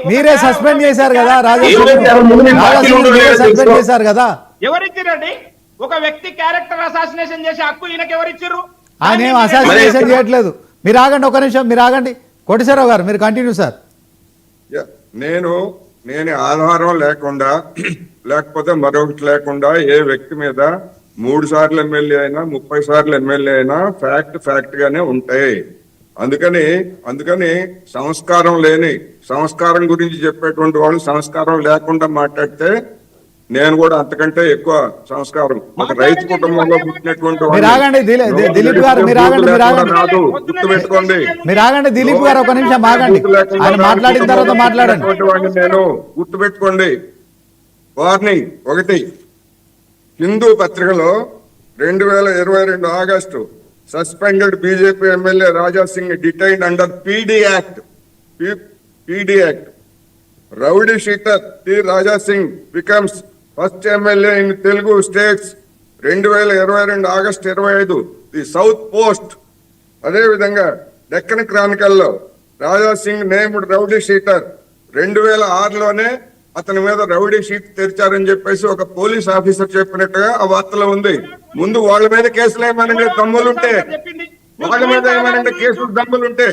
మీరే సస్పెండ్ చేశారు కదా సస్పెండ్ చేశారు కదా. ఎవరిచ్చిరండి? ఒక వ్యక్తి క్యారెక్టర్ అసాసినేషన్ చేసే హక్కు ఈయనకి ఎవరిచ్చిర్రు? ఆయన ఏం అసాసినేషన్ చేయట్లేదు. మీరు ఆగండి, ఒక నిమిషం మీరు ఆగండి. కోటేశ్వరరావు గారు మీరు కంటిన్యూ సార్. నేను ఆధారం లేకుండా లేకపోతే మరొకటి లేకుండా ఏ వ్యక్తి మీద 3 సార్లు ఎమ్మెల్యే అయినా 30 సార్లు ఎమ్మెల్యే అయినా ఫ్యాక్ట్ గానే ఉంటాయి. అందుకని సంస్కారం గురించి చెప్పేటువంటి వాళ్ళు సంస్కారం లేకుండా మాట్లాడితే నేను కూడా అంతకంటే ఎక్కువ సంస్కారం ఒక రైతు కుటుంబంలో పుట్టినటువంటి దిలీప్ గారు గుర్తుపెట్టుకోండి. మీరు ఆగండి దిలీప్ గారు, ఒక నిమిషం ఆగండి. ఆయన మాట్లాడిన తర్వాత మాట్లాడండి. నేను గుర్తుపెట్టుకోండి. వార్నింగ్ ఒకటి, హిందూ పత్రికలో 2022 August suspended BJP MLA Raja Singh detained under PD act. Rowdy sheeter T Raja Singh becomes first MLA in Telugu states 2022 August 25 the south post. అదే విధంగా Deccan క్రానికల్లో Raja Singh named rowdy sheeter 2006లోనే అతని మీద రౌడీ షీట్ తెరిచారని చెప్పేసి ఒక పోలీస్ ఆఫీసర్ చెప్పినట్టుగా ఆ వార్తలో ఉంది. ముందు వాళ్ళ మీద కేసులు ఏమనండి దమ్ములుంటే, వాళ్ళ మీద ఏమనండి కేసులు దమ్ములుంటే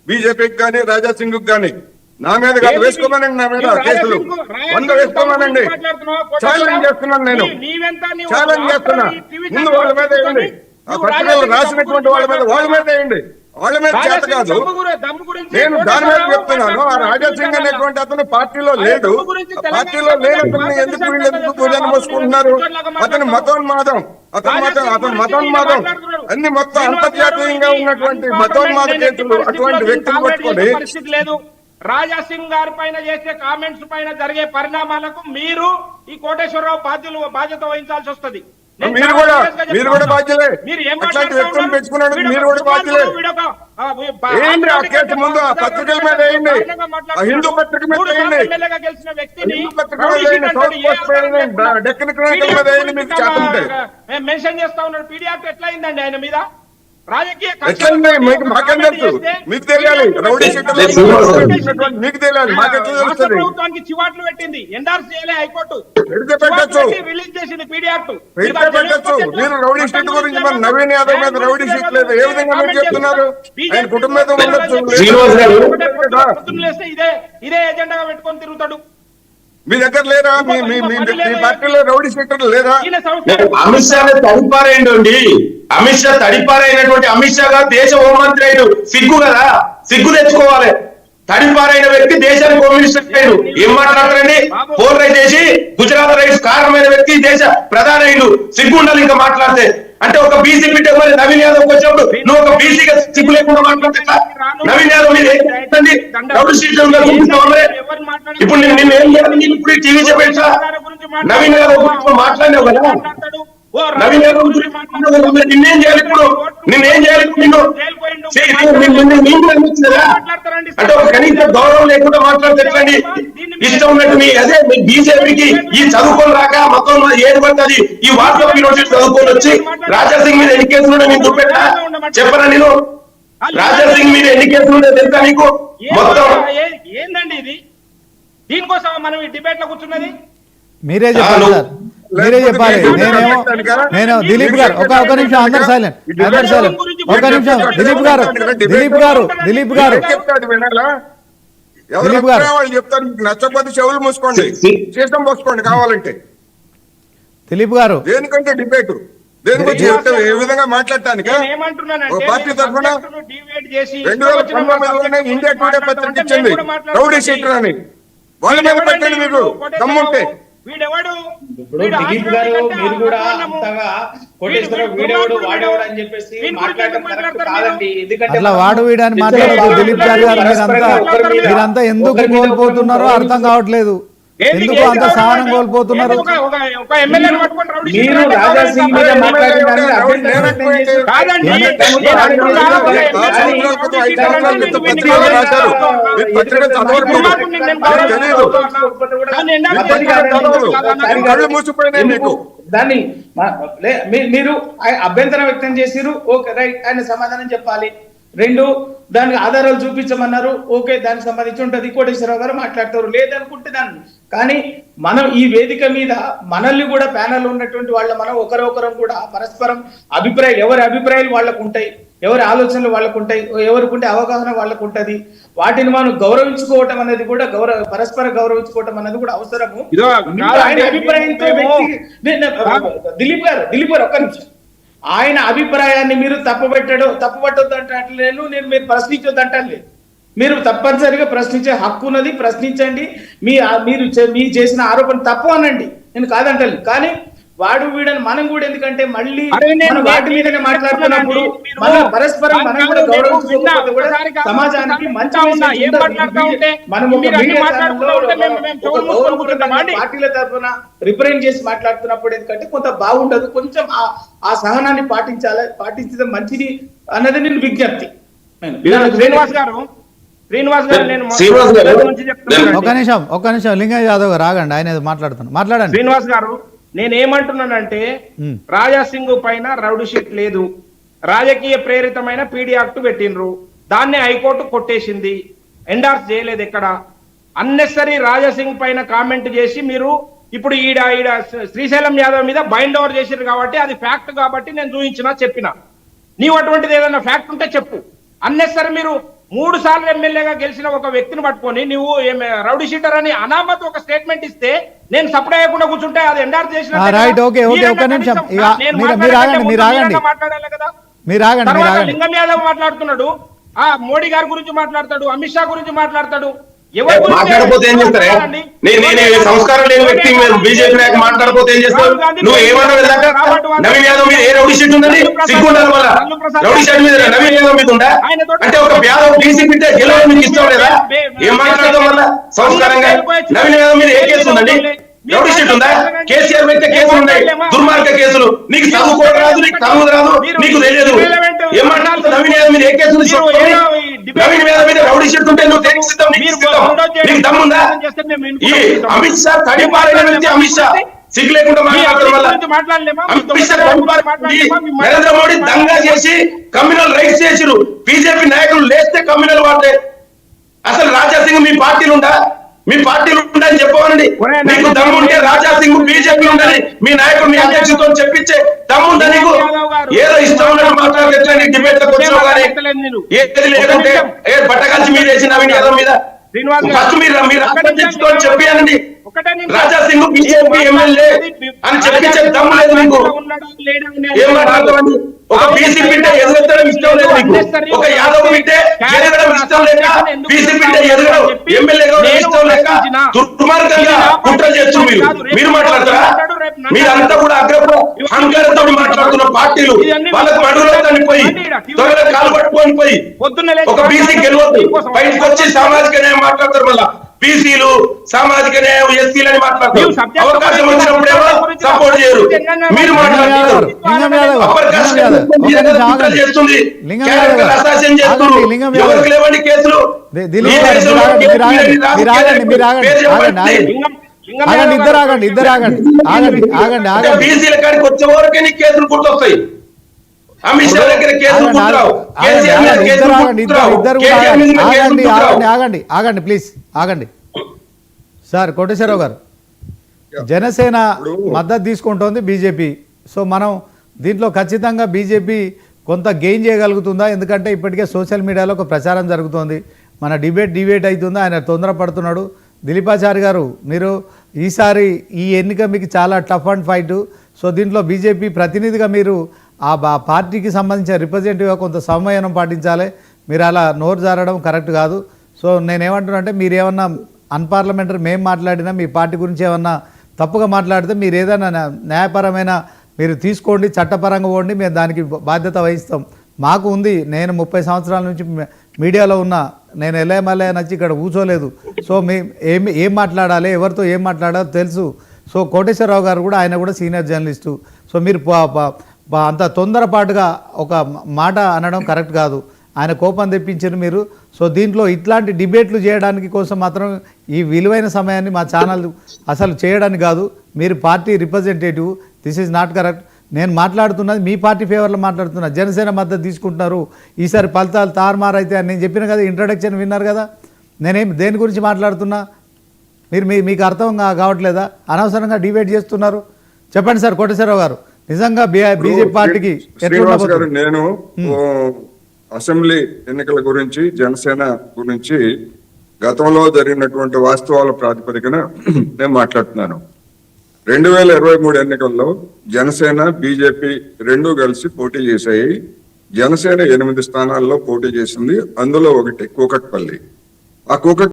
బీజేపీకి కానీ రాజా సింగ్ కానీ, నా మీద కాదు వేసుకోమనండి. నా మీద కేసులు 100 వేసుకోమనండి. ఛాలెంజ్ చేస్తున్నాను, నేను ఛాలెంజ్ చేస్తున్నా. ముందు వాళ్ళ మీద వేయండి, ఆ పత్రికలు రాసినటువంటి వాళ్ళ మీద వేయండి. వాళ్ళ మీద చేత కాదు, నేను దాని మీద చెప్తున్నాను. ఆ రాజా సింగ్ అనేటువంటి అతను పార్టీలో లేడు. పార్టీలో లేనప్పుడు ఎందుకు పూజలు మోసుకుంటున్నారు? అతని మతోన్మాదం అన్ని మొత్తం అంతర్జాతీయంగా ఉన్నటువంటి మతోన్మాద కేసులు అటువంటి వ్యక్తులు పట్టుకొని లేదు. రాజా సింగ్ గారి పైన చేసే కామెంట్స్ పైన జరిగే పరిణామాలకు మీరు ఈ కోటేశ్వరరావు బాధ్యత వహించాల్సి వస్తుంది. మీరు కూడా బాధ్యులే. అట్లాంటి వ్యక్తులు పెంచుకున్నాడు, మీరు కూడా బాధ్యులే. ఏంటి ఆ కేసు ముందు ఆ పత్రికల మీద వేయండి, ఆ హిందూ పత్రిక మీద వేయండి, డెక్కన్ క్రానికల్ మీద వేయండి. మీకు చేస్తుంటే మెన్షన్ చేస్తా ఉన్నాడు. పీడీ యాక్ట్ ఎట్లా అయిందండి ఆయన మీద? మాకేం తెలుసు? మీకు తెలియాలి. రౌడీ షీటర్ మీకు తెలియాలి, మాకెట్లా తెలుస్తుంది? ప్రభుత్వానికి చివాట్లు పెట్టింది, ఎండార్స్ చేయలే హైకోర్టు, పెట్టచ్చు, రిలీజ్ చేసింది పీడీ యాక్ట్. పెట్టచ్చు. మీరు రౌడీ షీట్ గురించి మన నవీన్ యాదవ్ మీద రౌడీ షీట్ లేదు, ఏ విధంగా మీరు చెప్తున్నారు? ఆయన కుటుంబంతో ఉండొచ్చు. ఇదే ఎజెండాగా పెట్టుకొని తిరుగుతాడు. మీ దగ్గర లేరా? మీ పార్టీలో రౌడీ షీటర్లు లేరా? అమిత్ షా తడిపారైండి. అమిత్ షా తడిపారైనటువంటి అమిత్ షా గారు దేశ హోంమంత్రి అయ్యాడు. సిగ్గు కదా, సిగ్గు తెచ్చుకోవాలి. తడిపారైన వ్యక్తి దేశానికి హోమ్ మినిస్టర్ అయ్యాడు. ఏం మాట్లాడతారండి? పోల్ రైట్ చేసి గుజరాత్ రైట్స్ కారణమైన వ్యక్తి దేశ ప్రధాని అయ్యాడు. సిగ్గు ఉండాలి ఇంకా మాట్లాడితే. అంటే ఒక బీసీ బిడ్డ మరి నవీన్ యాదవ్ వచ్చినప్పుడు నువ్వు ఒక బీసీగా సిగ్గు లేకుండా మాట్లాడితే నవీన్ యాదవ్ మీద ఇప్పుడు నేను ఏం చేయాలి? ఇప్పుడు టీవీ చెప్పేసా నవీన్ యాదవ్ గురించి మాట్లాడినావు కదా, నవీన్ యాదవ్ గురించి నిన్నేం చేయాలి? ఇప్పుడు నిన్నేం చేయాలి? అంటే ఒక కనీస గౌరవం లేకుండా మాట్లాడితే ఎట్లండి? ఇష్టం ఉన్నట్టు మీ అదే మీ బీజేపీకి ఈ చదువుకొని రాక మొత్తం ఏది పడుతుంది ఈ వాట్సాప్ యూనివర్సిటీ చదువుకొని వచ్చి రాజా సింగ్ మీద ఎన్ని కేసులు నేను చూపెట్టా చెప్పరా? నేను రాజా సింగ్ మీద ఎన్ని కేసులు తెలుసా నీకు? మొత్తం ఏందండి ఇది? దీనికోసం మనం ఈ డిబేట్ లో కూర్చున్నది? మీరే చెప్పాలి సార్, మీరే చెప్పాలి. నేను దిలీప్ గారు ఒక నిమిషం, అందరు సైలెంట్, ఒక నిమిషం. దిలీప్ గారు చెప్తారు. నచ్చకపోతే చెవులు మూసుకోండి, చేసం పోసుకోండి కావాలంటే. దిలీప్ గారు దేనికంటే డిబేట్ దేని గురించి ఏ విధంగా మాట్లాడటానికి పార్టీ తరఫున 2019లోనే ఇండియా టుడే పత్రిక ఇచ్చింది రౌడీ షీటర్ అని. వాళ్ళ మీద పెట్టండి మీకు దమ్ముంటే. అట్లా వాడు వీడని మాట్లాడదు దిలీప్ గారు. మీరంతా ఎందుకు కోల్పోతున్నారో అర్థం కావట్లేదు. ఎందుకు అంత సహనం కోల్పోతున్నారు? దాన్ని మీరు అభ్యంతరం వ్యక్తం చేసిరు, ఓకే రైట్, ఆయన సమాధానం చెప్పాలి. రెండు, దానికి ఆధారాలు చూపించమన్నారు. ఓకే, దానికి సంబంధించి ఉంటుంది, కోటేశ్వరరావు గారు మాట్లాడతారు. లేదనుకుంటే దాన్ని, కానీ మనం ఈ వేదిక మీద మనల్ని కూడా ప్యానల్ ఉన్నటువంటి వాళ్ళ మనం ఒకరొకరం కూడా పరస్పరం అభిప్రాయాలు, ఎవరి అభిప్రాయాలు వాళ్ళకు ఉంటాయి, ఎవరి ఆలోచనలు వాళ్ళకు ఉంటాయి, ఎవరికి ఉండే అవగాహన వాళ్ళకు ఉంటది. వాటిని మనం గౌరవించుకోవటం అనేది కూడా పరస్పర గౌరవించుకోవటం అనేది కూడా అవసరము. ఆయన అభిప్రాయంతో దిలీప్ గారు ఒక్క నిమిషం, ఆయన అభిప్రాయాన్ని మీరు తప్పుపట్టొద్దు అంటలేను, మీరు ప్రశ్నించొద్దు. మీరు తప్పనిసరిగా ప్రశ్నించే హక్కు ఉన్నది, ప్రశ్నించండి. మీరు చేసిన ఆరోపణ తప్పు అనండి, నేను కాదంటలేదు. కానీ వాడు వీడని మనం కూడా, ఎందుకంటే మళ్ళీ వాటి మీదనే మాట్లాడుతున్నప్పుడు మనం పరస్పరం మనం కూడా గౌరవించుకోకపోతే కూడా సమాజానికి మంచి పార్టీల తరఫున రిప్రజెంట్ చేసి మాట్లాడుతున్నప్పుడు ఎందుకంటే కొంత బాగుండదు. కొంచెం ఆ సహనాన్ని పాటించడం మంచిది అన్నది నేను విజ్ఞప్తి. శ్రీనివాస్ గారు నేను ఒక్క నిమిషం లింగయ్య యాదవ్ గారు ఆగండి, ఆయన మాట్లాడండి. శ్రీనివాస్ గారు, నేనేమంటున్నానంటే రాజాసింగ్ పైన రౌడీ షీట్ లేదు, రాజకీయ ప్రేరితమైన పీడీ యాక్ట్ పెట్టినరు, దాన్ని హైకోర్టు కొట్టేసింది, ఎండార్స్ చేయలేదు. ఎక్కడ అన్నెసరీ రాజాసింగ్ పైన కామెంట్ చేసి మీరు ఇప్పుడు ఈడ శ్రీశైలం యాదవ్ మీద బైండ్ ఓవర్ చేసిరు కాబట్టి అది ఫ్యాక్ట్ కాబట్టి నేను చెప్పిన నీవు అటువంటిది ఏదైనా ఫ్యాక్ట్ ఉంటే చెప్పు. అన్నెసరీ మీరు 3 సార్లు ఎమ్మెల్యేగా గెలిచిన ఒక వ్యక్తిని పట్టుకొని నువ్వు రౌడీ షీటర్ అని అనామత్ ఒక స్టేట్మెంట్ ఇస్తే నేను సపోర్ట్ చేయకుండా కూర్చుంటే అది ఎండార్ చేసిన లింగం యాదవ్ మాట్లాడుతున్నాడు, మోడీ గారి గురించి మాట్లాడతాడు, అమిత్ షా గురించి మాట్లాడతాడు. మాట్లాడపోతే ఏం చేస్తారే? నేను సంస్కారం లేని వ్యక్తి బీజేపీ నాయకు మాట్లాడపోతే ఏం చేస్తారు? నువ్వు ఏమన్నా నవీన్ యాదవ్ మీద ఏ రౌడీ షీట్ ఉందని సిగ్గుండాలి. వల్ల రౌడీ షీట్ మీద నవీన్ యాదవ్ మీద ఉందా అంటే ఒక యాదవ్ టీసీ పెట్టే గెలవడం మీకు ఇష్టం లేదా? ఏం మాట్లాడదాం వల్ల సంస్కారంగా? నవీన్ యాదవ్ మీద ఏ కేసు ఉందండి? రౌడీ షీట్ ఉందా? కేసీఆర్ పెట్టే కేసులు ఉన్నాయి, దుర్మార్గ కేసులు. నీకు చదువుకోవడం రాదు, నీకు చదువు రాదు, నీకు తెలియదు. ఏం మాట్లాడుతావు? నవీన్ యాదవ్ మీద ఏ కేసులు? నవీన్ యాదవ్ మీద రౌడీ షీట్ ఉంటే నువ్వు నీకు దమ్ముందా? ఈ అమిత్ షా తడిపారైన వ్యక్తి, అమిత్ షా సిగ్గు లేకుండా మాట్లాడటం వల్ల అమిత్ షా నరేంద్ర మోడీ దంగా చేసి కమ్యూనల్ రైట్స్ చేసిరు. బీజేపీ నాయకులు లేస్తే కమ్యూనల్ వాడే. అసలు రాజాసింగ్ మీ పార్టీలు ఉందా? మీ పార్టీలు ఉండని చెప్పవనండి. నీకు దమ్ముంటే రాజాసింగ్ బీజేపీ ఉండని మీ నాయకుడు మీ అధ్యక్షులతో చెప్పించే దమ్ముందా నీకు? ఏదో ఇష్టం ఉన్నట్టు మాట్లాడేట్లా నీ డిబేట్ లకు వచ్చావు కానీ ఏది లేదంటే బట్టకాల్చి మీరు వేసి నవీన్ యాదవ్ మీద ఫస్ట్ మీరు అధ్యక్షులతో చెప్పానండి. రాజాసింగ్ బీజేపీ ఎమ్మెల్యే అని చెప్పించే దమ్ము లేదు నీకు. ఏం మాట్లాడతామండి? ఒక బీసీ బిడ్డ ఎదగడం ఇష్టం లేదు నీకు, ఒక యాదవ్ బిడ్డ ఎదగడం ఇష్టం లేక, బీసీ బిడ్డ ఎదగడం ఎమ్మెల్యేగా ఇష్టం లేక దుర్మార్గంగా కుట్ర చేస్తూ మీరు మాట్లాడతారా? మీరంతా కూడా అగ్రపు అహంకారంతో మాట్లాడుతున్న పార్టీలు వాళ్ళకు అడుగులో పోయి త్వరగా కాలు పట్టుకొని పోయి ఒక బీసీ గెలవద్దు బయటకు వచ్చి సామాజిక న్యాయం మాట్లాడతారు. మళ్ళా బీసీలు సామాజిక న్యాయం ఎస్సీలని మాట్లాడతారు. అవకాశం వచ్చినప్పుడేమో సపోర్ట్ చేయరు. మీరు మాట్లాడుతున్నారు చేస్తుంది, అసాస్యం చేస్తున్నారు. ఎవరికి లేవండి కేసులు? బీసీల కాడికి వచ్చే వరకే నీ కేసులు గుర్తొస్తాయి. అమిత్ షా దగ్గర కేసులు గుర్తురావు, కేసీఆర్ మీద కేసులు గుర్తురావు, కేటీఆర్ మీద కేసులు గుర్తురావు. ఆగండి ప్లీజ్ ఆగండి. సార్ కోటేశ్వరరావు గారు, జనసేన మద్దతు తీసుకుంటోంది బీజేపీ. సో మనం దీంట్లో ఖచ్చితంగా బీజేపీ కొంత గెయిన్ చేయగలుగుతుందా? ఎందుకంటే ఇప్పటికే సోషల్ మీడియాలో ఒక ప్రచారం జరుగుతోంది, మన డిబేట్ అవుతుందా, ఆయన తొందరపడుతున్నాడు. దిలీపాచారి గారు, మీరు ఈసారి ఈ ఎన్నిక మీకు చాలా టఫ్ అండ్ ఫైట్. సో దీంట్లో బీజేపీ ప్రతినిధిగా మీరు ఆ పార్టీకి సంబంధించిన రిప్రజెంటేటివ్గా కొంత సంయమనం పాటించాలి. మీరు అలా నోరు జారడం కరెక్ట్ కాదు. సో నేనేమంటున్నా అంటే మీరు ఏమన్నా అన్పార్లమెంటరీ మేము మాట్లాడినా, మీ పార్టీ గురించి ఏమన్నా తప్పుగా మాట్లాడితే మీరు ఏదైనా న్యాయపరమైన మీరు తీసుకోండి, చట్టపరంగా పోండి, మేము దానికి బాధ్యత వహిస్తాం. మాకు ఉంది, నేను 30 సంవత్సరాల నుంచి మీడియాలో ఉన్నా, నేను ఎల్ఐఎంఎల్ఏ నచ్చి ఇక్కడ కూర్చోలేదు. సో ఏం మాట్లాడాలి, ఎవరితో ఏం మాట్లాడాలో తెలుసు. సో కోటేశ్వరరావు గారు కూడా, ఆయన కూడా సీనియర్ జర్నలిస్టు. సో మీరు అంత తొందరపాటుగా ఒక మాట అనడం కరెక్ట్ కాదు. ఆయన కోపం తెప్పించారు మీరు. సో దీంట్లో ఇట్లాంటి డిబేట్లు చేయడానికి కోసం మాత్రం ఈ విలువైన సమయాన్ని మా ఛానల్ అసలు చేయడానికి కాదు. మీరు party representative, this is not correct. నేను మాట్లాడుతున్నది మీ పార్టీ ఫేవర్లో మాట్లాడుతున్నా. జనసేన మద్దతు తీసుకుంటున్నారు, ఈసారి ఫలితాలు తారుమారు అయితే అని నేను చెప్పిన కదా, ఇంట్రడక్షన్ విన్నారు కదా. నేనేం దేని గురించి మాట్లాడుతున్నా మీరు మీకు అర్థం కావట్లేదా? అనవసరంగా డిబేట్ చేస్తున్నారు. చెప్పండి సార్ కోటేశ్వరరావు గారు, నిజంగా బీజేపీ పార్టీకి శ్రీనివాస్ గారు, నేను అసెంబ్లీ ఎన్నికల గురించి జనసేన గురించి గతంలో జరిగినటువంటి వాస్తవాల ప్రాతిపదికన నేను మాట్లాడుతున్నాను. 2023 ఎన్నికల్లో జనసేన బీజేపీ రెండూ కలిసి పోటీ చేశాయి. జనసేన 8 స్థానాల్లో పోటీ చేసింది, అందులో ఒకటి కూకట్పల్లి. ఆ కూకట్